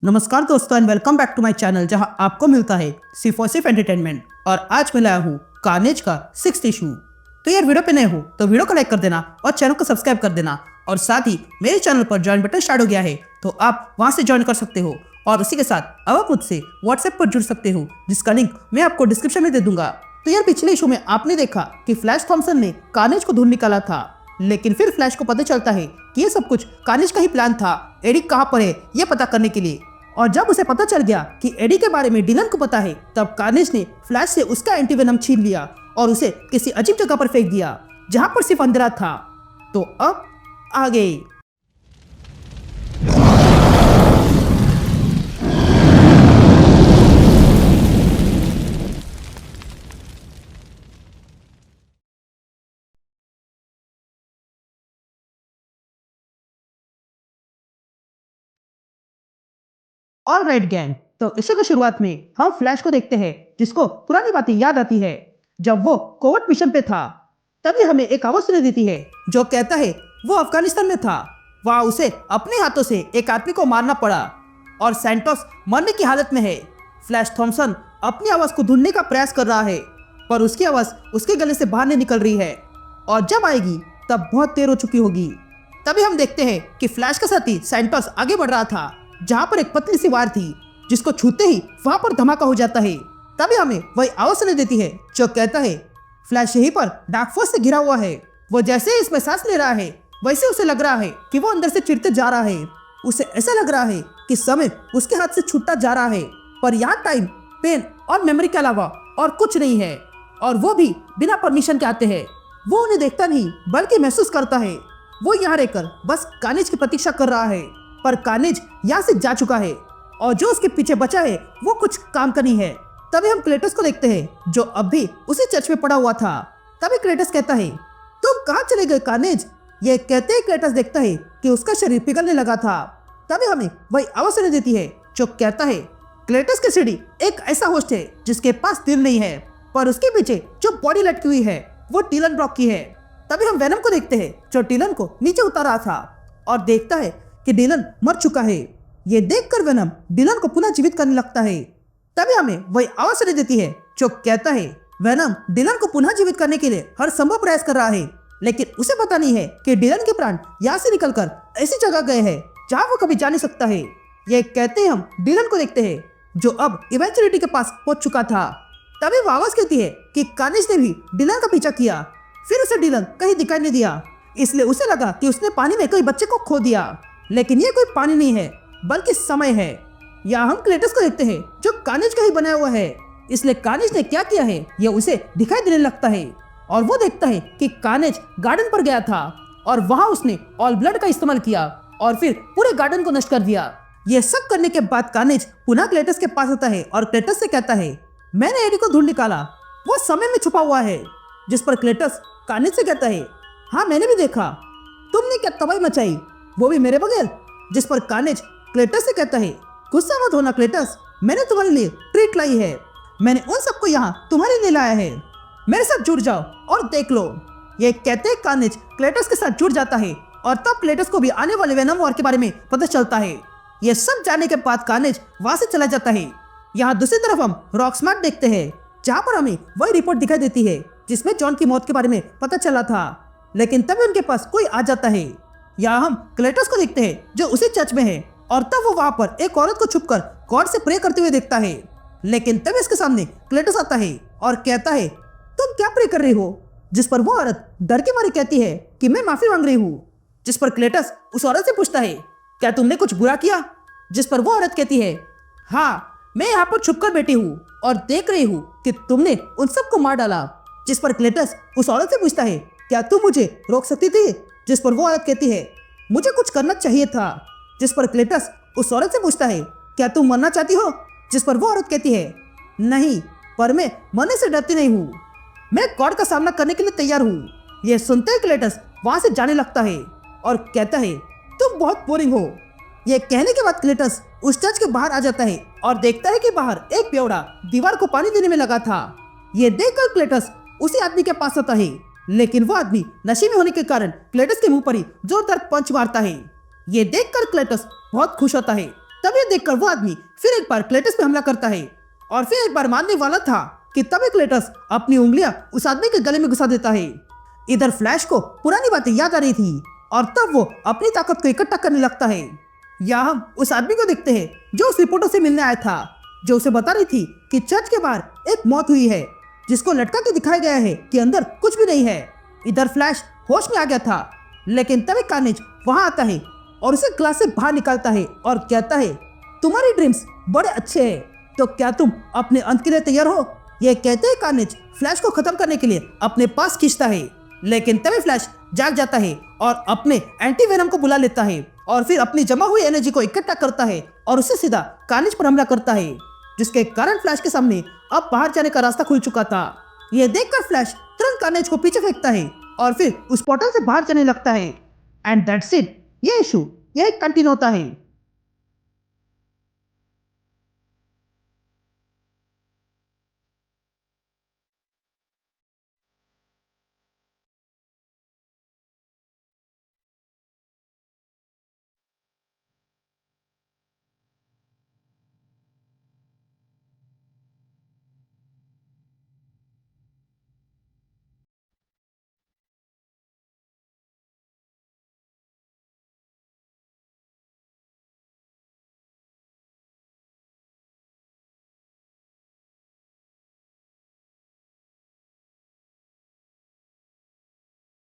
नमस्कार दोस्तों and welcome back to my channel जहां आपको मिलता है सिर्फ और सिर्फ एंटरटेनमेंट। और आज मैं लाया हूँ कार्नेज का 6th इशू। तो यार वीडियो पे नए हो तो वीडियो को लाइक कर देना और चैनल को सब्सक्राइब कर देना। और साथ ही मेरे चैनल पर ज्वाइन बटन स्टार्ट हो गया है तो आप वहां से ज्वाइन कर सकते हो। और उसी के साथ अब आप मुझसे व्हाट्सएप पर जुड़ सकते हो जिसका लिंक मैं आपको डिस्क्रिप्शन में दे दूंगा। तो यार पिछले इशू में आपने देखा कि फ्लैश थॉम्पसन ने कार्नेज को ढूंढ निकाला था, लेकिन फिर फ्लैश को पता चलता है कि ये सब कुछ कार्नेज का ही प्लान था एरिक कहाँ पर है ये पता करने के लिए। और जब उसे पता चल गया कि एडी के बारे में डिलन को पता है तब कार्नेज ने फ्लैश से उसका एंटीवेनम छीन लिया और उसे किसी अजीब जगह पर फेंक दिया जहां पर सिर्फ अंधेरा था। तो अब आगे ऑलराइट गैंग, तो इसी की शुरुआत में हम फ्लैश को देखते हैं जिसको पुरानी बातें याद आती है। जब वो कोवर्ट मिशन पे था तभी हमें एक आवाज सुनाई देती है जो कहता है वो अफगानिस्तान में था। वहाँ उसे अपने हाथों से एक आदमी को मारना पड़ा और सैंटोस मरने की हालत में है। फ्लैश थॉम्पसन अपनी आवाज को ढूंढने का प्रयास कर रहा है पर उसकी आवाज उसके गले से बाहर नहीं निकल रही है और जब आएगी तब बहुत देर हो चुकी होगी। तभी हम देखते हैं कि फ्लैश का साथी सैंटोस आगे बढ़ रहा था जहां पर एक पतली सी वायर थी जिसको छूते ही वहां पर धमाका हो जाता है। तभी हमें वही आवाज सुनाई देती है जो कहता है फ्लैश यहीं पर डार्क फोर्स से घिरा हुआ है। वो जैसे ही इसमें सांस ले रहा है वैसे उसे लग रहा है कि वो अंदर से चिढ़ते जा रहा है। उसे ऐसा लग रहा है कि समय उसके हाथ से छूटता जा रहा है पर यहाँ टाइम, पेन और मेमोरी के अलावा और कुछ नहीं है। और वो भी बिना परमिशन के आते हैं। वो उन्हें देखता नहीं बल्कि महसूस करता है। वो यहाँ रहकर बस कार्नेज की प्रतीक्षा कर रहा है पर कार्नेज यहाँ से जा चुका है और जो उसके पीछे बचा है वो कुछ काम का नहीं है। तभी हम क्लेटस को देखते हैं जो अब भी उसी चर्च में पड़ा हुआ था। तभी क्लेटस कहता है तुम कहाँ चले गए कार्नेज। ये कहते ही क्लेटस देखता है कि उसका शरीर पिघलने लगा था। तभी हमें वही आवाज सुनाई देती है जो कहता है क्लेटस की सीढ़ी एक ऐसा होस्ट है जिसके पास दिल नहीं है पर उसके पीछे जो बॉडी लटकी हुई है वो टिलन ब्रॉक की है। तभी हम वेनम को देखते हैं जो टिलन को नीचे उतार रहा था और देखता है कि डिलन मर चुका है। ये देखकर वेनम डिलन को पुनः जीवित करने लगता है। तभी हमें वही आवाज सुनाई देती है जो कहता है वेनम डिलन को पुनः जीवित करने के लिए हर संभव प्रयास कर रहा है लेकिन उसे पता नहीं है कि डिलन के प्राण यहाँ से निकलकर ऐसी जगह गए हैं जहाँ वो कभी जा नहीं सकता है। ये कहते ही हम डिलन को देखते हैं जो अब इवेंचुअलिटी के पास पहुंच चुका था। तभी वो आवाज कहती है कि कार्नेज ने भी डिलन का पीछा किया फिर उसे डिलन कहीं दिखाई नहीं दिया इसलिए उसे लगा कि उसने पानी में कोई बच्चे को खो दिया। लेकिन ये कोई पानी नहीं है बल्कि समय है। यहाँ हम क्लेटस को देखते हैं जो कार्नेज का ही बनाया हुआ है इसलिए कार्नेज ने क्या किया है यह उसे दिखाई देने लगता है और वो देखता है कि कार्नेज गार्डन पर गया था और वहां उसने ऑल ब्लड का इस्तेमाल किया और फिर पूरे गार्डन को नष्ट कर दिया। ये सब करने के बाद कार्नेज पुनः क्लेटस के पास आता है और क्लेटस से कहता है मैंने एडी को ढूंढ निकाला, वो समय में छुपा हुआ है। जिस पर क्लेटस कार्नेज से कहता है हाँ मैंने भी देखा, तुमने क्या तबाही मचाई वो भी मेरे बगैर। जिस पर कार्नेज क्लेटस से कहता है गुस्सा मत होना क्लेटस, मैंने तुम्हारे लिए ट्रीट लाई है। मैंने उन सबको यहाँ तुम्हारे लिए लाया है, मेरे साथ जुड़ जाओ और देख लो। ये कहते हैं कार्नेज क्लेटस के साथ जुड़ जाता है और तब क्लेटस को भी आने वाले वेनम वॉर के बारे में पता चलता है। ये सब जानने के बाद कार्नेज वहां से चला जाता है। यहाँ दूसरी तरफ हम रॉकस्मार्ट देखते हैं जहाँ पर हमें वही रिपोर्ट दिखाई देती है जिसमें जॉन की मौत के बारे में पता चला था। लेकिन तभी उनके पास कोई आ जाता है। यहाँ हम क्लेटस को देखते हैं जो उसी चर्च में है और तब वो वहां पर एक औरत को छुपकर गॉड से प्रे करते हुए देखता है। लेकिन तभी इसके सामने क्लेटस आता है और कहता है तुम क्या प्रे कर रही हो। जिस पर वो औरत डर के मारे कहती है कि मैं माफी मांग रही हूँ। जिस पर क्लेटस उस औरत से पूछता है क्या तुमने कुछ बुरा किया। जिस पर वो औरत कहती है हाँ मैं यहाँ पर छुपकर बैठी हूँ और देख रही हूँ कि तुमने उन सबको मार डाला। जिस पर क्लेटस उस औरत से पूछता है क्या तुम मुझे रोक सकती थी। जिस पर वो औरत कहती है मुझे कुछ करना चाहिए था। जिस पर क्लेटस उस औरत से पूछता है क्या तुम मरना चाहती हो। जिस पर वो औरत कहती है नहीं, पर मैं मरने से डरती नहीं हूँ, मैं गॉड का सामना करने के लिए तैयार हूँ। यह सुनते ही क्लेटस वहां से जाने लगता है और कहता है तुम बहुत बोरिंग हो। यह कहने के बाद क्लेटस उस चर्च के बाहर आ जाता है और देखता है कि बाहर एक बेवड़ा दीवार को पानी देने में लगा था। यह देखकर क्लेटस उसी आदमी के पास आता है लेकिन वो आदमी नशे में होने के कारण क्लेटस के मुंह पर ही जोरदार पंच मारता है। ये देखकर क्लेटस बहुत खुश होता है। तभी देखकर वो आदमी फिर एक बार क्लेटस पे हमला करता है और फिर एक बार मारने वाला था कि तभी क्लेटस अपनी उंगलियां उस आदमी के गले में घुसा देता है। इधर फ्लैश को पुरानी बातें याद आ रही थी और तब वो अपनी ताकत को इकट्ठा करने लगता है। यहाँ हम उस आदमी को देखते हैं जो उस रिपोर्टर से मिलने आया था, जो उसे बता रही थी कि चर्च के बाहर एक मौत हुई है जिसको लटका के दिखाया गया है कि अंदर कुछ भी नहीं है। इधर फ्लैश होश में आ गया था, लेकिन तभी कार्नेज वहां आता है और उसे क्लास से बाहर निकालता है और कहता है, तुम्हारी ड्रीम्स बड़े अच्छे हैं, तो क्या तुम अपने अंत के लिए तैयार हो? ये कहते ही कार्नेज फ्लैश को खत्म करने के लिए अपने पास खींचता है, लेकिन तभी फ्लैश जाग जाता है और अपने एंटी वेनम को बुला लेता है और फिर अपनी जमा हुई एनर्जी को इकट्ठा करता है और उससे सीधा कार्नेज पर हमला करता है, जिसके कारण फ्लैश के सामने अब बाहर जाने का रास्ता खुल चुका था। यह देखकर फ्लैश तुरंत कार्नेज को पीछे फेंकता है और फिर उस पोर्टल से बाहर जाने लगता है। And that's it. ये इशू यही कंटिन्यू होता है।